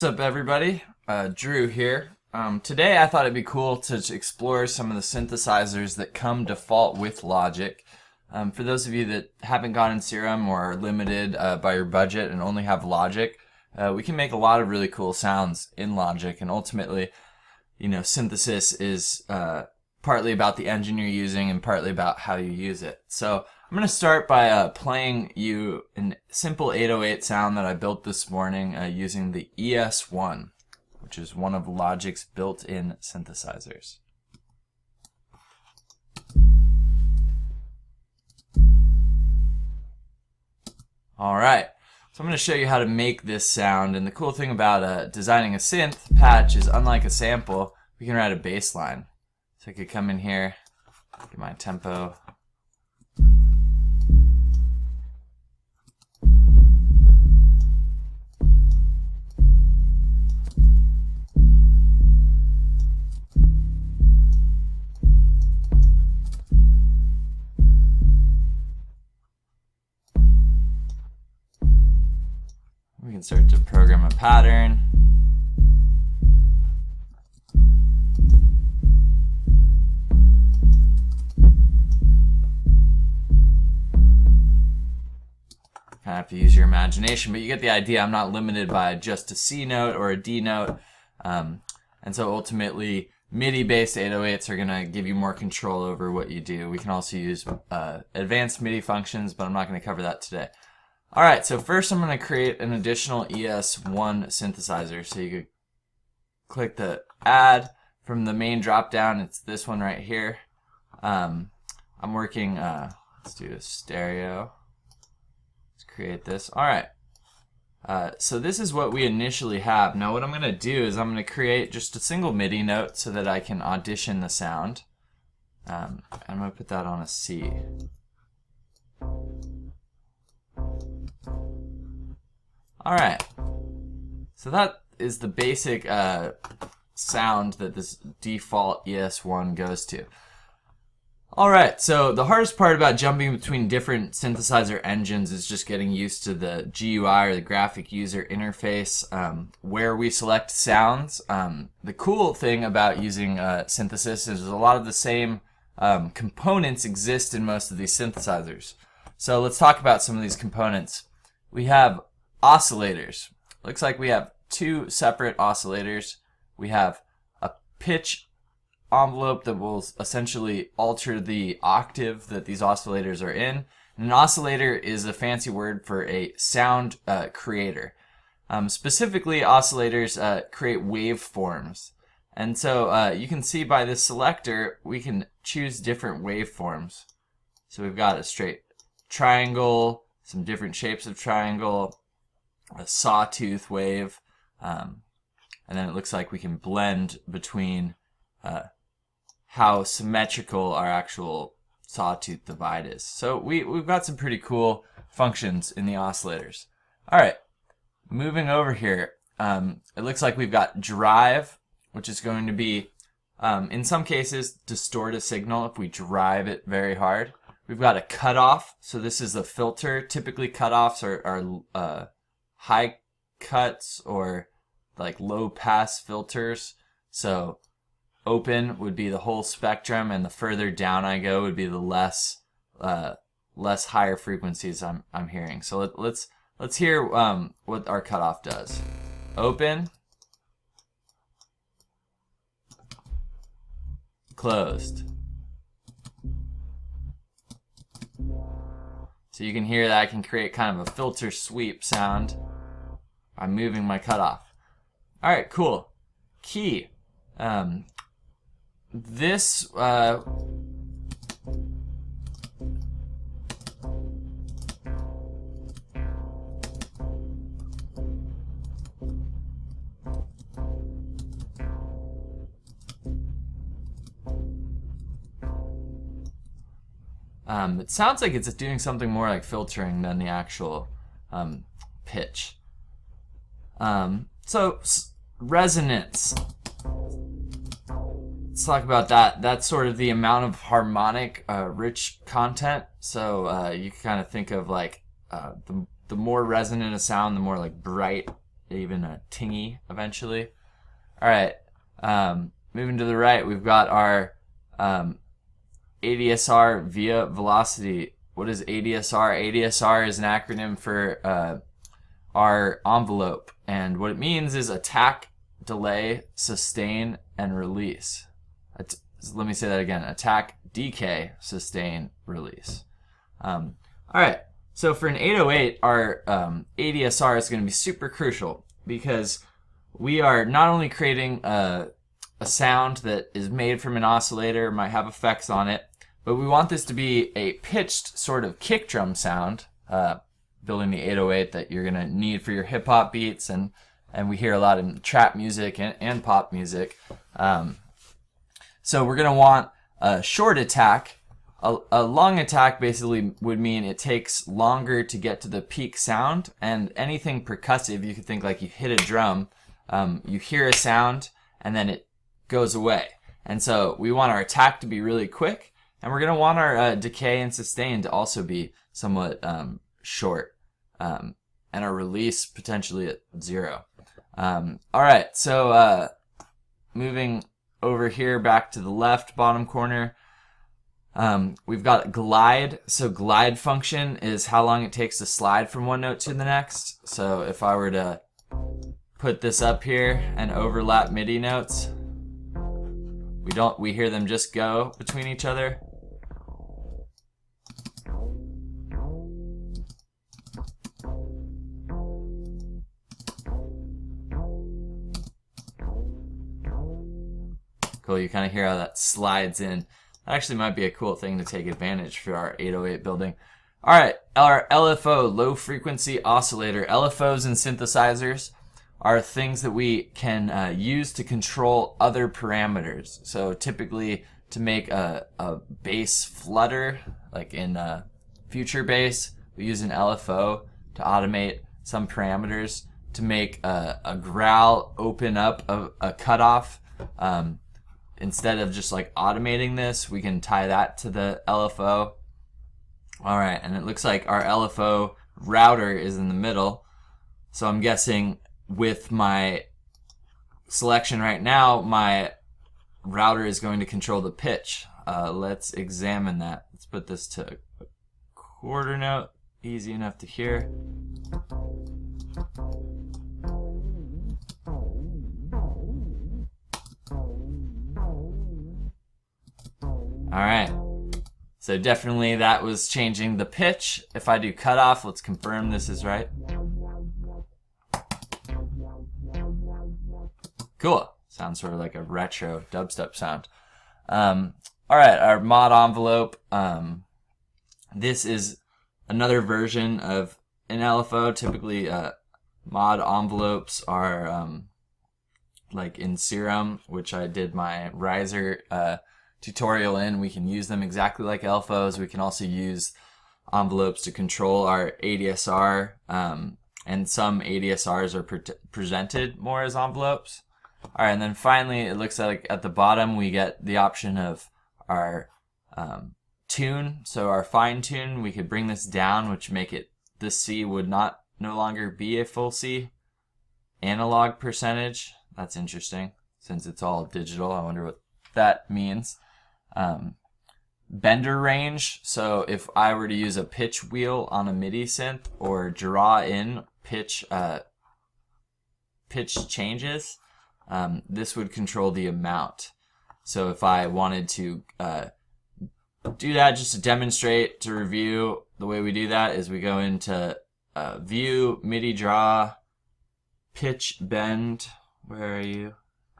What's up, everybody? Drew here. Today I thought it'd be cool to explore some of the synthesizers that come default with Logic. For those of you that haven't gotten Serum or are limited by your budget and only have Logic, we can make a lot of really cool sounds in Logic, and ultimately, synthesis is partly about the engine you're using and partly about how you use it. So I'm going to start by playing you a simple 808 sound that I built this morning using the ES1, which is one of Logic's built-in synthesizers. Alright, so I'm going to show you how to make this sound, and the cool thing about designing a synth patch is, unlike a sample, we can write a bass line. So I could come in here, get my tempo. We can start to program a pattern. Kind of have to use your imagination, but you get the idea. I'm not limited by just a C note or a D note. And so ultimately, MIDI-based 808s are going to give you more control over what you do. We can also use advanced MIDI functions, but I'm not going to cover that today. Alright, so first I'm going to create an additional ES1 synthesizer. So you could click the add from the main drop down. It's this one right here. I'm working, let's do a stereo. Let's create this. Alright, so this is what we initially have. Now what I'm going to do is I'm going to create just a single MIDI note so that I can audition the sound. I'm going to put that on a C. Alright, so that is the basic sound that this default ES1 goes to. Alright, so the hardest part about jumping between different synthesizer engines is just getting used to the GUI, or the graphic user interface, where we select sounds. The cool thing about using synthesis is a lot of the same components exist in most of these synthesizers. So let's talk about some of these components. We have oscillators. Looks like we have two separate oscillators. We have a pitch envelope that will essentially alter the octave that these oscillators are in. And an oscillator is a fancy word for a sound creator. Specifically, oscillators create waveforms. And so you can see by this selector, we can choose different waveforms. So we've got a straight triangle, some different shapes of triangle, a sawtooth wave, and then it looks like we can blend between how symmetrical our actual sawtooth divide is. So we've got some pretty cool functions in the oscillators. Alright, moving over here, it looks like we've got drive, which is going to be, in some cases, distort a signal if we drive it very hard. We've got a cutoff, so this is a filter. Typically cutoffs are high cuts or like low pass filters. So open would be the whole spectrum, and the further down I go would be the less higher frequencies I'm hearing. So let's hear what our cutoff does. Open, closed. So you can hear that I can create kind of a filter sweep sound by moving my cutoff. Alright, cool. Key. This it sounds like it's doing something more like filtering than the actual pitch. So resonance. Let's talk about that. That's sort of the amount of harmonic rich content. So you can kind of think of like the more resonant a sound, the more like bright even a tingy eventually. All right, moving to the right, we've got our ADSR via velocity. What is ADSR? ADSR is an acronym for our envelope, and what it means is attack, delay, sustain, and release. Let me say that again: attack, decay, sustain, release. All right, so for an 808, our ADSR is going to be super crucial because we are not only creating a sound that is made from an oscillator, might have effects on it, but we want this to be a pitched sort of kick drum sound, building the 808 that you're going to need for your hip hop beats, and we hear a lot in trap music and pop music. So we're going to want a short attack. A long attack basically would mean it takes longer to get to the peak sound, and anything percussive, you could think like you hit a drum, you hear a sound, and then it goes away. And so we want our attack to be really quick, and we're going to want our decay and sustain to also be somewhat short, and our release potentially at 0. All right, so moving over here back to the left bottom corner, we've got glide. So glide function is how long it takes to slide from one note to the next. So if I were to put this up here and overlap MIDI notes, we hear them just go between each other. Cool, you kind of hear how that slides in. That actually might be a cool thing to take advantage for our 808 building. All right, our LFO, low frequency oscillator. LFOs and synthesizers are things that we can use to control other parameters. So typically to make a bass flutter, like in future bass, we use an LFO to automate some parameters. To make a growl open up a cutoff, instead of just like automating this, we can tie that to the LFO. All right, and it looks like our LFO router is in the middle. So I'm guessing with my selection right now, my router is going to control the pitch. Let's examine that. Let's put this to a quarter note, easy enough to hear. All right, so definitely that was changing the pitch. If I do cutoff, let's confirm this is right. Cool, sounds sort of like a retro dubstep sound. All right, our mod envelope. This is another version of an LFO. Typically, mod envelopes are like in Serum, which I did my riser tutorial in. We can use them exactly like LFOs. We can also use envelopes to control our ADSR, and some ADSRs are presented more as envelopes. All right, and then finally, it looks like at the bottom we get the option of our tune. So our fine tune, we could bring this down, which make it, this C would no longer be a full C. Analog percentage, that's interesting since it's all digital. I wonder what that means. Bender range, so if I were to use a pitch wheel on a MIDI synth or draw in pitch changes, this would control the amount. So if I wanted to do that just to demonstrate, to review, the way we do that is we go into View, MIDI Draw, Pitch Bend. Where are you?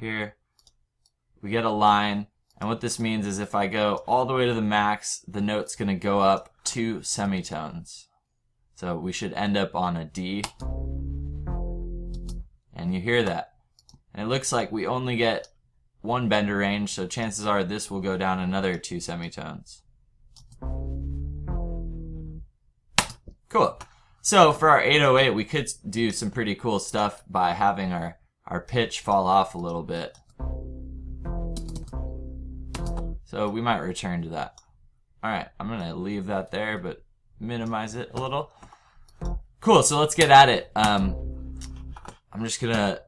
Here. We get a line. And what this means is if I go all the way to the max, the note's going to go up 2 semitones. So we should end up on a D. And you hear that. And it looks like we only get 1 bender range, so chances are this will go down another 2 semitones. Cool. So for our 808, we could do some pretty cool stuff by having our pitch fall off a little bit. So we might return to that. All right, I'm gonna leave that there, but minimize it a little. Cool, so let's get at it. I'm just gonna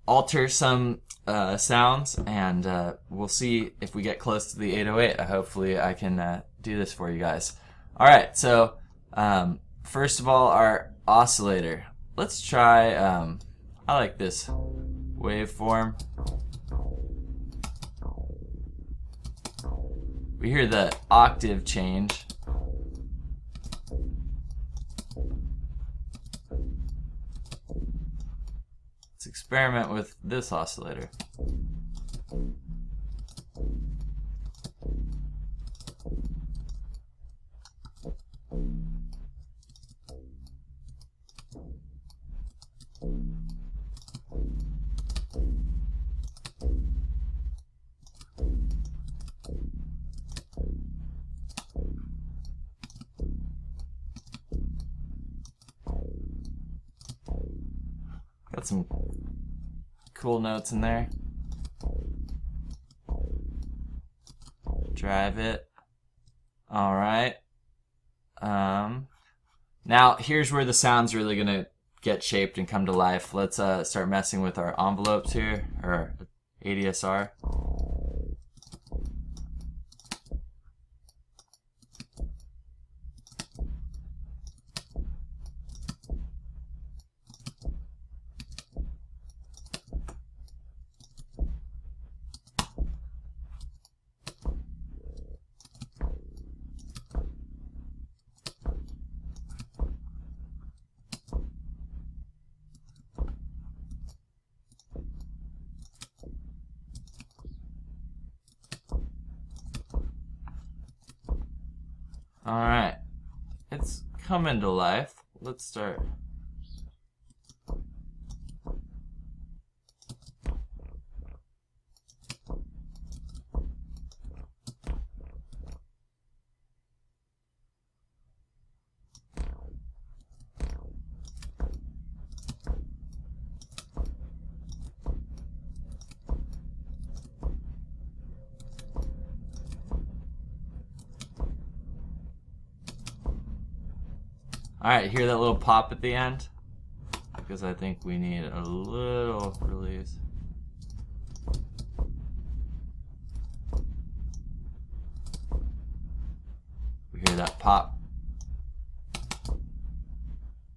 alter some sounds, and we'll see if we get close to the 808. Hopefully I can do this for you guys. Alright, so first of all, our oscillator. Let's try, I like this waveform. We hear the octave change. Let's experiment with this oscillator. Got some cool notes in there. Drive it. All right. Now here's where the sound's really gonna get shaped and come to life. Let's start messing with our envelopes here, or Adsr. Alright, it's coming to life. Let's start. Alright, hear that little pop at the end? Because I think we need a little release. We hear that pop.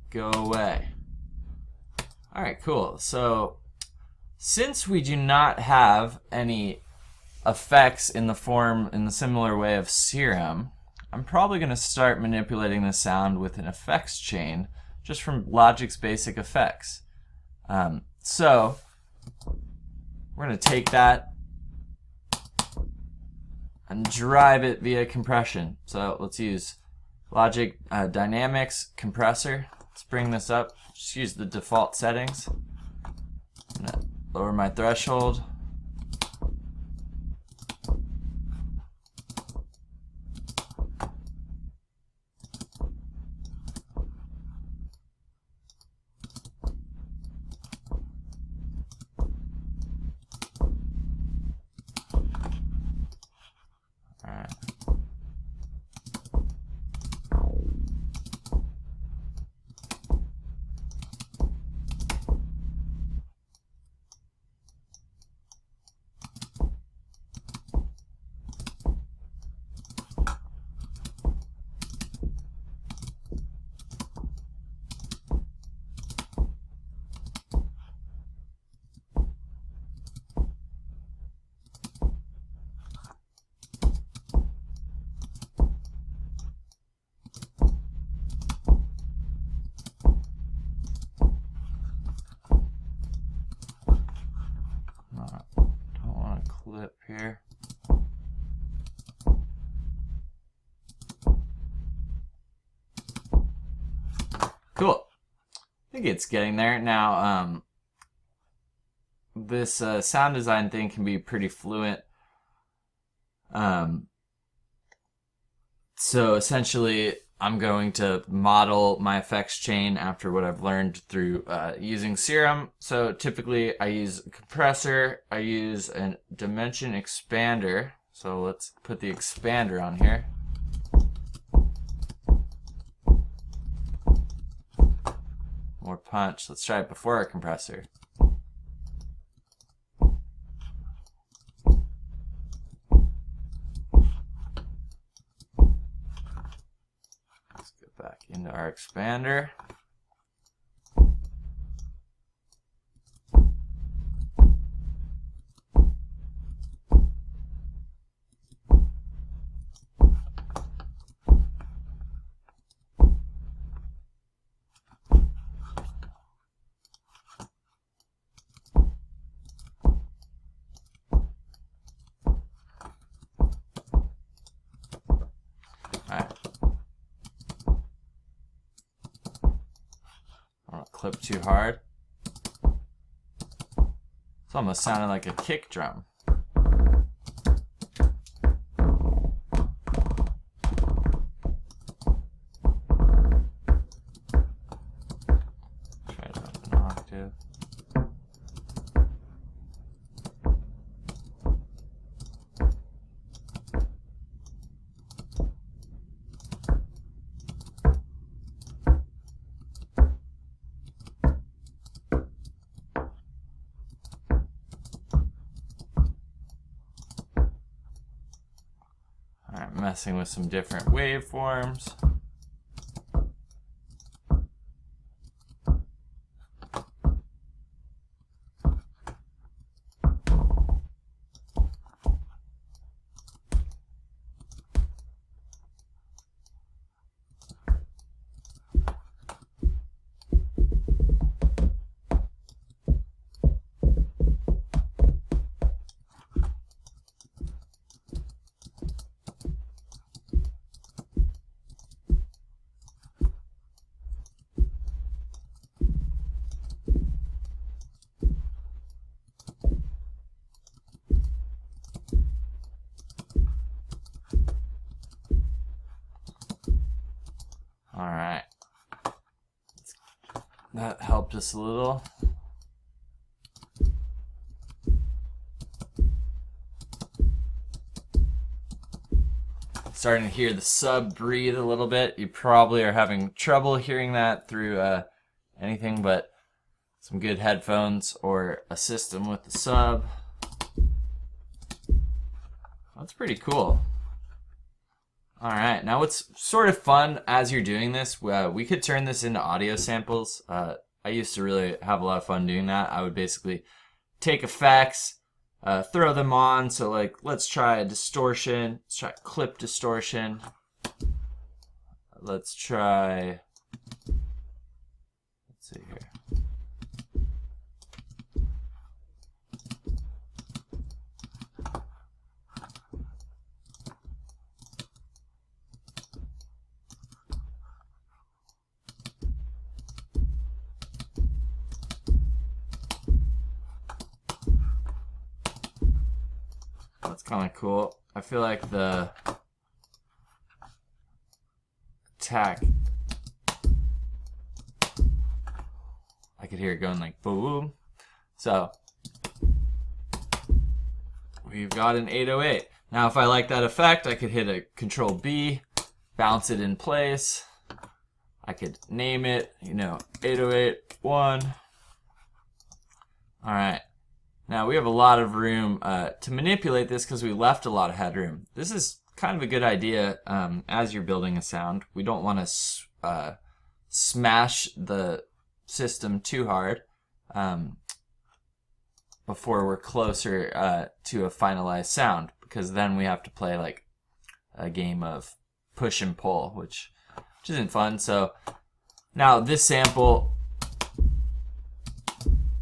Go away. Alright, cool. So, since we do not have any effects in the similar way of Serum, I'm probably going to start manipulating the sound with an effects chain just from Logic's basic effects. So we're going to take that and drive it via compression. So let's use Logic Dynamics Compressor. Let's bring this up. Just use the default settings. I'm going to lower my threshold. Clip here. Cool. I think it's getting there. Now, this sound design thing can be pretty fluent. So essentially, I'm going to model my effects chain after what I've learned through using Serum. So typically I use a compressor, I use a dimension expander. So let's put the expander on here. more punch. Let's try it before our compressor. Let's go back into our expander. Alright. I don't clip too hard. It's almost sounding like a kick drum. Try it up an octave. Messing with some different waveforms. All right, that helped us a little. Starting to hear the sub breathe a little bit. You probably are having trouble hearing that through anything but some good headphones or a system with the sub. That's pretty cool. All right, now what's sort of fun as you're doing this, we could turn this into audio samples. I used to really have a lot of fun doing that. I would basically take effects, throw them on. So like, let's try a distortion. Let's try clip distortion. Let's try, let's see here. That's kind of cool. I feel like the attack, I could hear it going like boom. So we've got an 808. Now if I like that effect, I could hit a Control B, bounce it in place. I could name it, 808-1. All right. Now we have a lot of room to manipulate this because we left a lot of headroom. This is kind of a good idea as you're building a sound. We don't want to smash the system too hard before we're closer to a finalized sound, because then we have to play like a game of push and pull, which isn't fun. So now this sample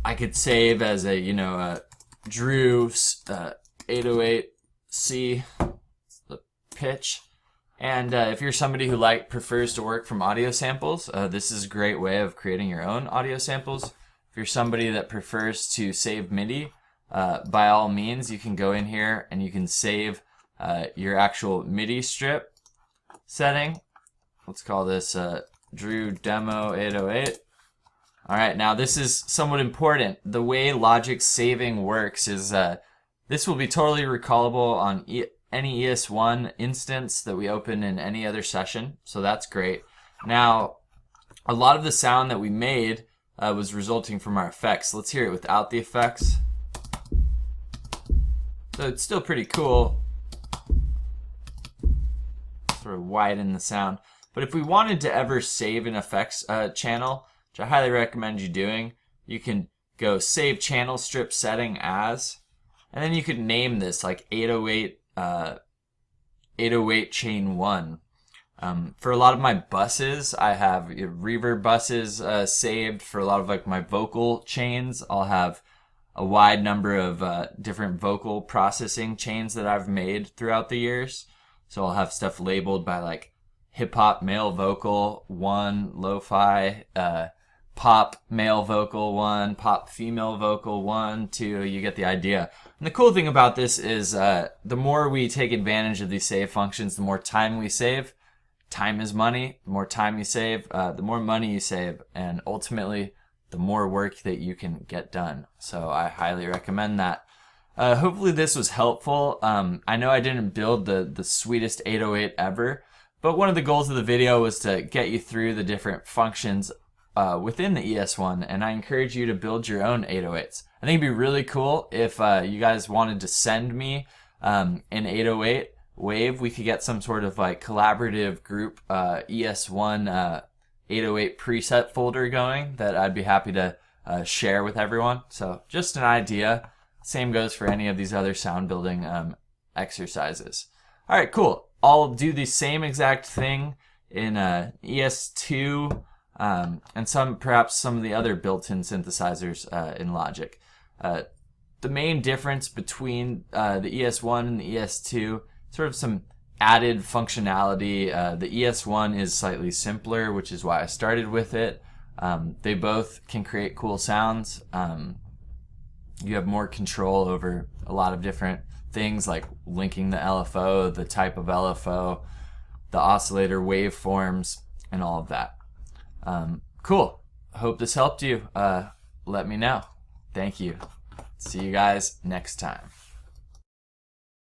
I could save as a, a d.r.u 808C, the pitch. And if you're somebody who prefers to work from audio samples, this is a great way of creating your own audio samples. If you're somebody that prefers to save MIDI, by all means, you can go in here and you can save your actual MIDI strip setting. Let's call this d.r.u demo 808. All right, now this is somewhat important. The way Logic's saving works is this will be totally recallable on any ES1 instance that we open in any other session, so that's great. Now, a lot of the sound that we made was resulting from our effects. Let's hear it without the effects. So it's still pretty cool. Sort of widen the sound. But if we wanted to ever save an effects channel, which I highly recommend you doing, you can go save channel strip setting as, and then you could name this like 808 chain 1. For a lot of my buses, I have reverb buses saved. For a lot of like my vocal chains, I'll have a wide number of different vocal processing chains that I've made throughout the years. So I'll have stuff labeled by like hip hop male vocal 1, lo-fi, pop male vocal 1, pop female vocal 1, 2. You get the idea. And the cool thing about this is the more we take advantage of these save functions, the more time we save. Time is money. The more time you save, the more money you save, and ultimately the more work that you can get done. So I highly recommend that. Hopefully this was helpful. I know I didn't build the sweetest 808 ever, but one of the goals of the video was to get you through the different functions within the ES1, and I encourage you to build your own 808s. I think it'd be really cool if you guys wanted to send me an 808 wave. We could get some sort of like collaborative group ES1 808 preset folder going that I'd be happy to share with everyone. So just an idea. Same goes for any of these other sound building exercises. All right, cool. I'll do the same exact thing in ES2 and perhaps some of the other built-in synthesizers in Logic. The main difference between the ES1 and the ES2, sort of some added functionality. The ES1 is slightly simpler, which is why I started with it. They both can create cool sounds. You have more control over a lot of different things like linking the LFO, the type of LFO, the oscillator waveforms, and all of that. Cool. Hope this helped you. Let me know. Thank you. See you guys next time.